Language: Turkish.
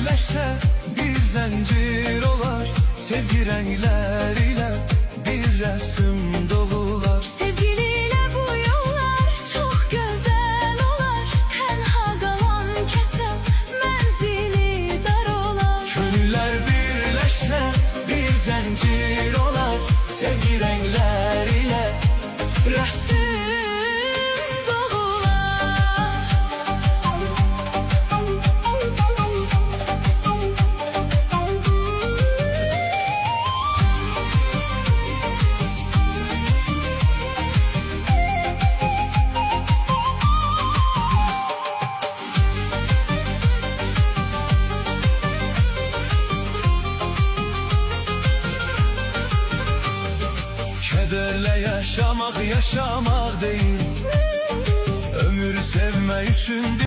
birleşse bir zincir olar. Sevgi renkleriyle bir resim dolular. Sevgiliyle bu yollar çok güzel olar. Tenha kalan kese menzili dar olar. Gönüller birleşse bir zincir olar. Sevgi renkleriyle resim Kederle yaşamak yaşamak değil. Ömür sevme için